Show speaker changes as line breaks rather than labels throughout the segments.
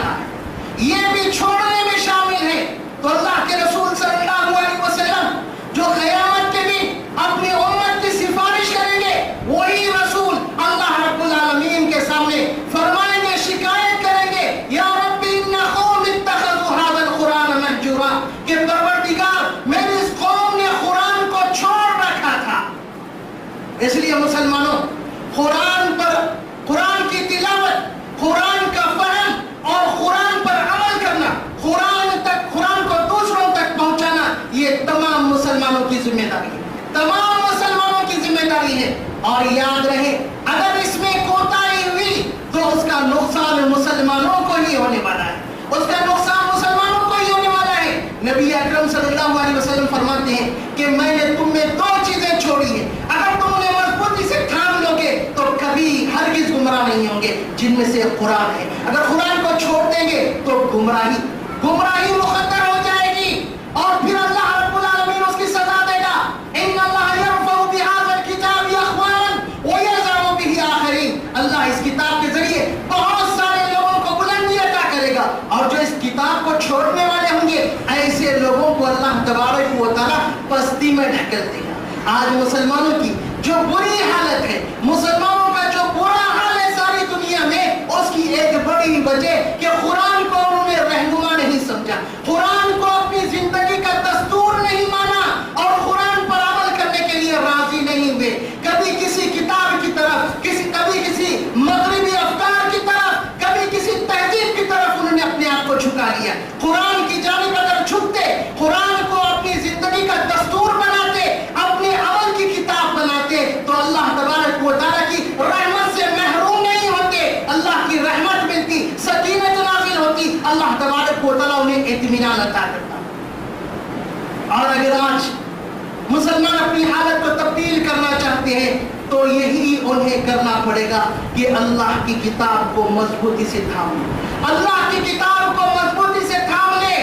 रहा है, ये भी छोड़ने में शामिल है। तो अल्लाह के रसूल सल्लल्लाहु अलैहि वसल्लम जो क़यामत के दिन अपनी उम्मत की सिफारिश करेंगे, वही रसूल अल्लाह रब्बुल आलमीन के सामने फरमाएंगे, शिकायत करेंगे, या रब्बी इन्ना कौम इत्तखज़ू हाज़ल कुरान महजूरा, कि परवरदिगार मेरी इस कौम ने कुरान को छोड़ रखा था। इसलिए मुसलमानों, कुरान की तिलावत, कुरान का फहम और कुरान पर अमल करना, कुरान को दूसरों तक पहुंचाना, ये तमाम मुसलमानों की जिम्मेदारी है, तमाम मुसलमानों की जिम्मेदारी है। और याद रहे, अगर इसमें कोताही हुई तो उसका नुकसान मुसलमानों को ही होने वाला है, उसका नुकसान मुसलमानों को ही होने वाला है। नबी अकरम सल्लल्लाहु अलैहि वसल्लम फरमाते हैं कि मैंने तुम में दो चीजें छोड़ी है, अगर तुम उन्हें मजबूती से थाम लोगे तो कभी हरगिज गुमराह नहीं होंगे, जिनमें से कुरान है। अगर कुरान को छोड़ देंगे तो गुमराही मुकद्दर हो जाएगी और फिर अल्लाह रब्बुल आलमीन उसकी सजा देगा। इन्नल्लाह यरफ़उ बिहाज़ल किताबि अक़वामन व यज़अु बिही आख़रीन, अल्लाह इस किताब के जरिए बहुत सारे लोगों को बुलंदी अता करेगा, और जो इस किताब को छोड़ने वाले होंगे, ऐसे लोगों को अल्लाह तबारक व तआला पस्ती में ढकेल देगा। आज मुसलमानों की जो बुरी हालत है, मुसलमानों का जो बुरा हाल है सारी दुनिया में, उसकी एक बड़ी वजह कि कुरान को उन्होंने रहनुमा नहीं समझा, कुरान को अपनी जिंदगी का दस्तूर नहीं माना और कुरान पर अमल करने के लिए राजी नहीं हुए। कभी किसी किताब की तरफ, कभी किसी मगरिबी अफकार की तरफ, कभी किसी तहजीब की तरफ उन्होंने अपने आप को झुका लिया। कुरान की जानिब अगर झुकते, कुरान को अपनी जिंदगी का दस्तूर बनाते, अपने अमल की किताब बनाते, तो अल्लाह तबारक व तआला की रहमत से महरूम नहीं होते, अल्लाह की रहमत मिलती, सकीनत नाज़िल होती, अल्लाह तबारक व तआला उन्हें इत्मीनान अता करता। और अगर आज मुसलमान अपनी हालत को तब्दील करना चाहते हैं तो यही उन्हें करना पड़ेगा कि अल्लाह की किताब को मजबूती से थाम ले, अल्लाह की किताब को मजबूती से थाम ले,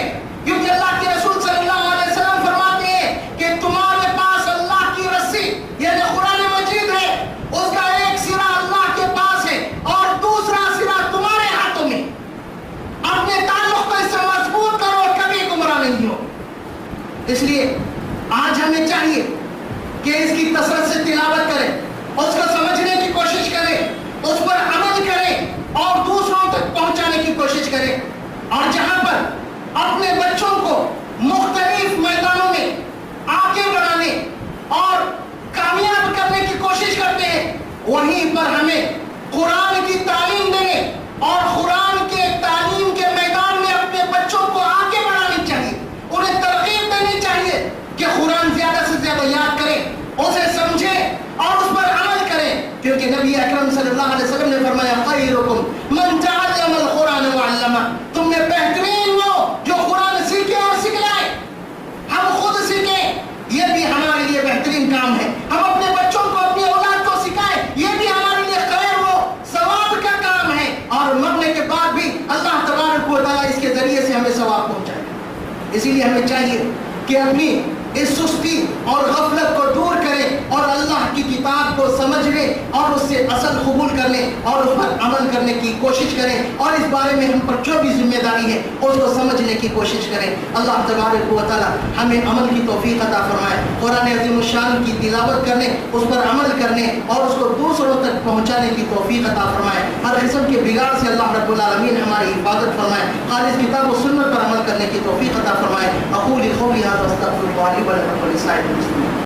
क्योंकि अल्लाह के रसूल सल्लल्लाहु अलैहि वसल्लम फरमाते हैं कि तुम्हारे पास अल्लाह की रस्सी यानी कुरान मजीद है, उसका एक सिरा अल्लाह के पास है और दूसरा सिरा तुम्हारे हाथों में। अपने ताल्लुक को इससे मजबूत करो, कभी गुमराह नहीं हो। इसलिए आज हमें चाहिए कि इसकी कसरत से तिलावत करें, उसको समझने की कोशिश करें, उस पर अमल करें और दूसरों तक पहुंचाने की कोशिश करें। और जहां पर अपने बच्चों को मुख्तलिफ मैदानों में आगे बढ़ाने और कामयाब करने की कोशिश करते हैं, वहीं पर हमें कुरान की तालीम देने और कुरान के तालीम के मैदान में अपने बच्चों को आगे बढ़ानी चाहिए, उन्हें तरकीब देनी चाहिए कि कुरान ज्यादा से ज्यादा याद करें, उसे समझें और उस पर अमल करें। क्योंकि नबी अकरम सल्लल्लाहु अलैहि वसल्लम ने फरमाया, खैरुकुम मन तअल्लमल कुरान व अल्लमा, तुम में बेहतरीन वो जो कुरान सीखे और सिखलाए। हम खुद सीखें, ये भी हमारे लिए बेहतरीन काम है, हम अपने बच्चों को, अपनी औलाद को सिखाएं, ये भी हमारे लिए खैर वो सवाब का काम है, और मरने के बाद भी अल्लाह तबारक व तआला इसके जरिए से हमें सवाब पहुंचाएगा। इसीलिए हमें चाहिए कि अपनी इस सुस्ती और गफलत को दूर करें और अल्लाह की किताब को समझने और उससे असल कबूल करने और उस पर अमल करने की कोशिश करें, और इस बारे में हम पर जो भी जिम्मेदारी है उसको समझने की कोशिश करें। अल्लाह तबारक व तआला हमें अमल की तौफीक अता फरमाए, कुरान अज़ीम शान की तिलावत करने, उस पर अमल करने और उसको दूसरों तक पहुँचाने की तौफीक अता फरमाए। हर किस्म के बिगाड़ से अल्लाह रब्बुल आलमीन हमारी हिफाजत फरमाए, खालिस किताब व सुन्नत पर अमल करने की तौफीक अता फरमाए। अक़ूलु क़ौली हाज़ा वअस्तग़फ़िरुल्लाह ली व लकुम व लिसाइरिल मुस्लिमीन।